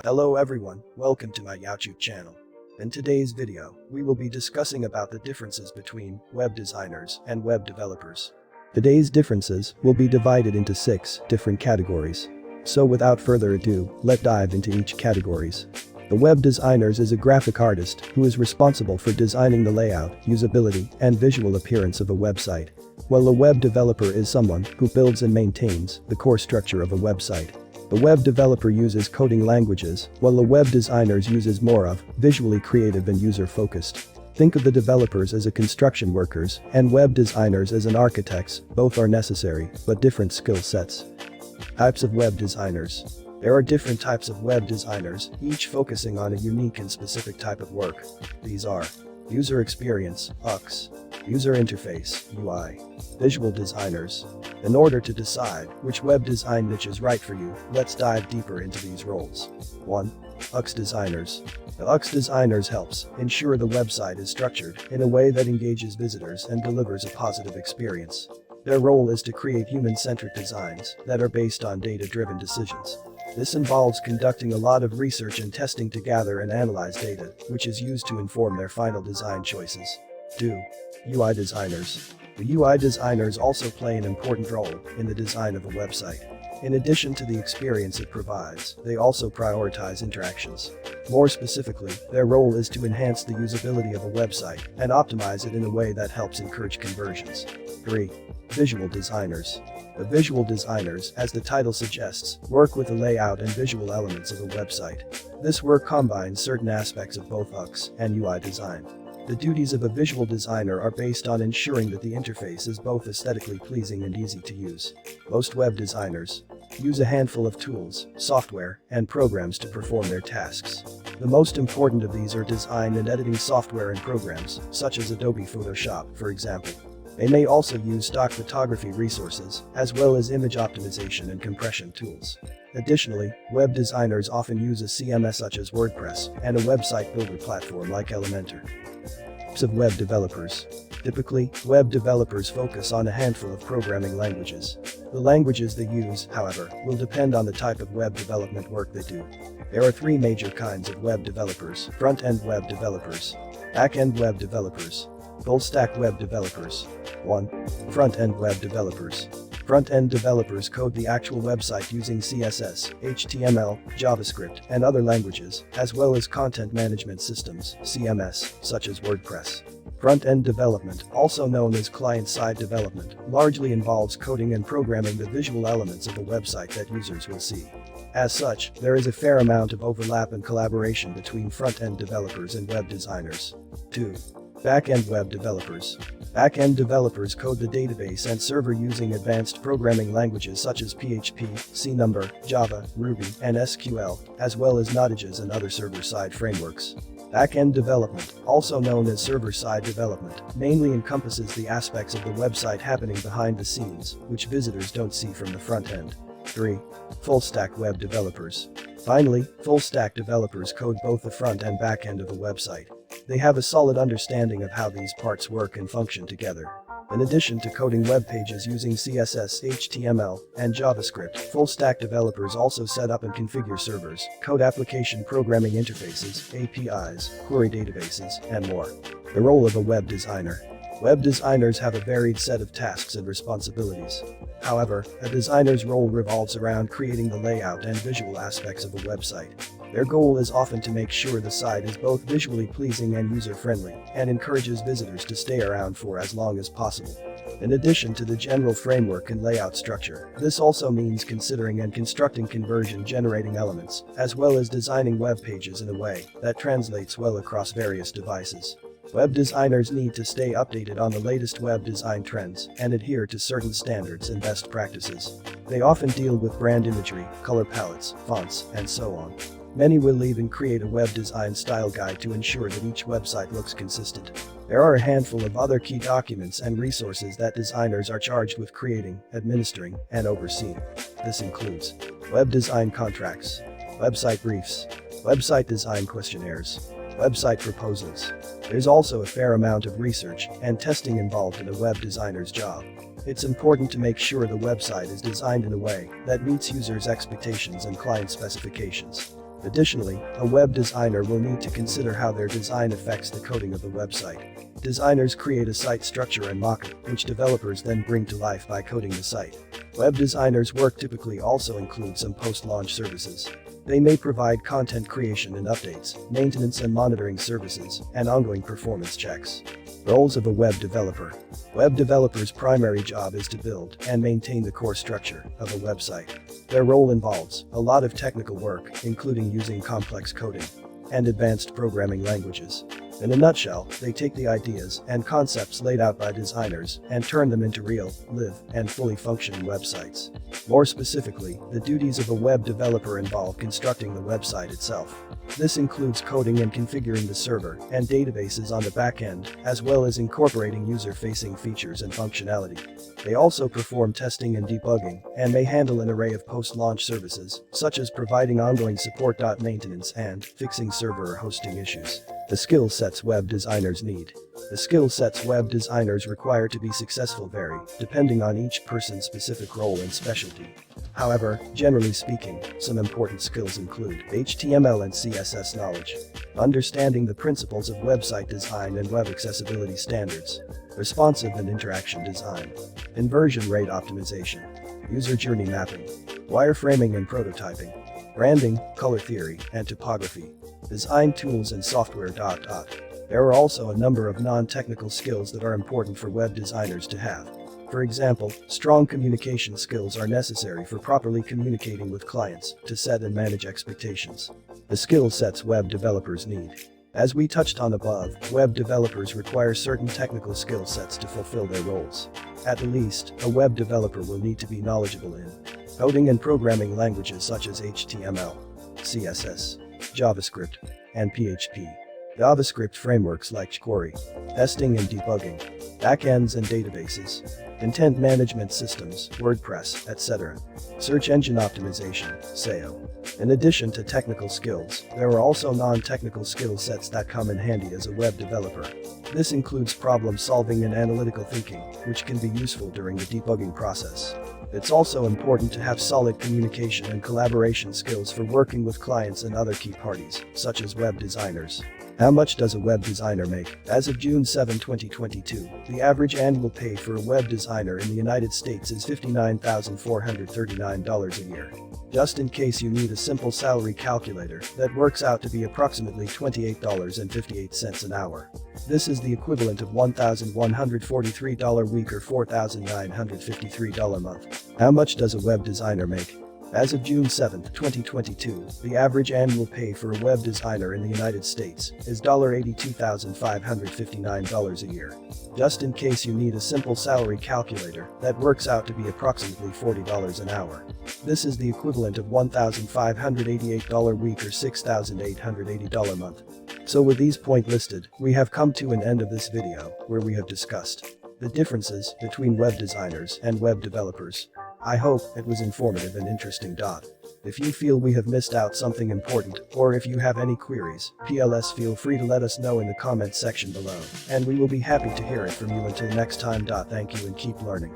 Hello everyone, welcome to my YouTube channel. In today's video, we will be discussing about the differences between web designers and web developers. Today's differences will be divided into 6 different categories. So without further ado, let's dive into each categories. The web designers is a graphic artist who is responsible for designing the layout, usability, and visual appearance of a website, while a web developer is someone who builds and maintains the core structure of a website. The web developer uses coding languages, while the web designers uses more of visually creative and user-focused. Think of the developers as a construction workers and web designers as an architects. Both are necessary, but different skill sets. Types of web designers. There are different types of web designers, each focusing on a unique and specific type of work. These are user experience, UX, user interface, UI, visual designers. In order to decide which web design niche is right for you, let's dive deeper into these roles. 1. UX designers. The UX designers helps ensure the website is structured in a way that engages visitors and delivers a positive experience. Their role is to create human-centric designs that are based on data-driven decisions. This involves conducting a lot of research and testing to gather and analyze data, which is used to inform their final design choices. 2. UI designers. The UI designers also play an important role in the design of a website. In addition to the experience it provides, they also prioritize interactions. More specifically, their role is to enhance the usability of a website and optimize it in a way that helps encourage conversions. 3. Visual designers. The visual designers, as the title suggests, work with the layout and visual elements of a website. This work combines certain aspects of both UX and UI design. The duties of a visual designer are based on ensuring that the interface is both aesthetically pleasing and easy to use. Most web designers use a handful of tools, software, and programs to perform their tasks. The most important of these are design and editing software and programs, such as Adobe Photoshop, for example. They may also use stock photography resources, as well as image optimization and compression tools. Additionally, web designers often use a CMS such as WordPress and a website builder platform like Elementor. Types of web developers. Typically, web developers focus on a handful of programming languages. The languages they use, however, will depend on the type of web development work they do. There are 3 major kinds of web developers: front-end web developers, back-end web developers, full-stack web developers. 1. Front-end web developers. Front-end developers code the actual website using CSS, HTML, JavaScript, and other languages, as well as content management systems, CMS, such as WordPress. Front-end development, also known as client-side development, largely involves coding and programming the visual elements of a website that users will see. As such, there is a fair amount of overlap and collaboration between front-end developers and web designers. 2. Back-end web developers. Back-end developers code the database and server using advanced programming languages such as PHP, C#, Java, Ruby, and SQL, as well as Node.js and other server-side frameworks. Back-end development, also known as server-side development, mainly encompasses the aspects of the website happening behind the scenes, which visitors don't see from the front end. 3. Full-stack web developers. Finally, full-stack developers code both the front and back end of a website. They have a solid understanding of how these parts work and function together. In addition to coding web pages using CSS, HTML, and JavaScript, full-stack developers also set up and configure servers, code application programming interfaces, APIs, query databases, and more. The role of a web designer. Web designers have a varied set of tasks and responsibilities. However, a designer's role revolves around creating the layout and visual aspects of a website. Their goal is often to make sure the site is both visually pleasing and user-friendly, and encourages visitors to stay around for as long as possible. In addition to the general framework and layout structure, this also means considering and constructing conversion-generating elements, as well as designing web pages in a way that translates well across various devices. Web designers need to stay updated on the latest web design trends and adhere to certain standards and best practices. They often deal with brand imagery, color palettes, fonts, and so on. Many will even create a web design style guide to ensure that each website looks consistent. There are a handful of other key documents and resources that designers are charged with creating, administering, and overseeing. This includes web design contracts, website briefs, website design questionnaires, website proposals. There's also a fair amount of research and testing involved in a web designer's job. It's important to make sure the website is designed in a way that meets users' expectations and client specifications. Additionally, a web designer will need to consider how their design affects the coding of the website. Designers create a site structure and mock-up, which developers then bring to life by coding the site. Web designers' work typically also includes some post-launch services. They may provide content creation and updates, maintenance and monitoring services, and ongoing performance checks. Roles of a web developer. Web developers' primary job is to build and maintain the core structure of a website. Their role involves a lot of technical work, including using complex coding and advanced programming languages. In a nutshell, they take the ideas and concepts laid out by designers and turn them into real, live, and fully functioning websites. More specifically, the duties of a web developer involve constructing the website itself. This includes coding and configuring the server and databases on the back end, as well as incorporating user-facing features and functionality. They also perform testing and debugging, and may handle an array of post-launch services, such as providing ongoing support, maintenance, and fixing server or hosting issues. The skill sets web designers need. The skill sets web designers require to be successful vary, depending on each person's specific role and specialty. However, generally speaking, some important skills include HTML and CSS knowledge, understanding the principles of website design and web accessibility standards, responsive and interaction design, conversion rate optimization, user journey mapping, wireframing and prototyping, branding, color theory, and typography, design tools and software. There are also a number of non-technical skills that are important for web designers to have. For example, strong communication skills are necessary for properly communicating with clients to set and manage expectations. The skill sets web developers need. As we touched on above, web developers require certain technical skill sets to fulfill their roles. At the least, a web developer will need to be knowledgeable in coding and programming languages such as HTML, CSS, JavaScript, and PHP. JavaScript frameworks like jQuery, testing and debugging, backends and databases, content management systems, WordPress, etc. Search engine optimization, SEO. In addition to technical skills, there are also non-technical skill sets that come in handy as a web developer. This includes problem solving and analytical thinking, which can be useful during the debugging process. It's also important to have solid communication and collaboration skills for working with clients and other key parties, such as web designers. How much does a web designer make? As of June 7, 2022, the average annual pay for a web designer in the United States is $59,439 a year. Just in case you need a simple salary calculator, that works out to be approximately $28.58 an hour. This is the equivalent of $1,143 a week or $4,953 a month. How much does a web designer make? As of June 7, 2022, the average annual pay for a web designer in the United States is $82,559 a year. Just in case you need a simple salary calculator, that works out to be approximately $40 an hour. This is the equivalent of $1,588 a week or $6,880 a month. So with these points listed, we have come to an end of this video, where we have discussed the differences between web designers and web developers. I hope it was informative and interesting. If you feel we have missed out something important, or if you have any queries, feel free to let us know in the comments section below, and we will be happy to hear it from you. Until next time. Thank you and keep learning.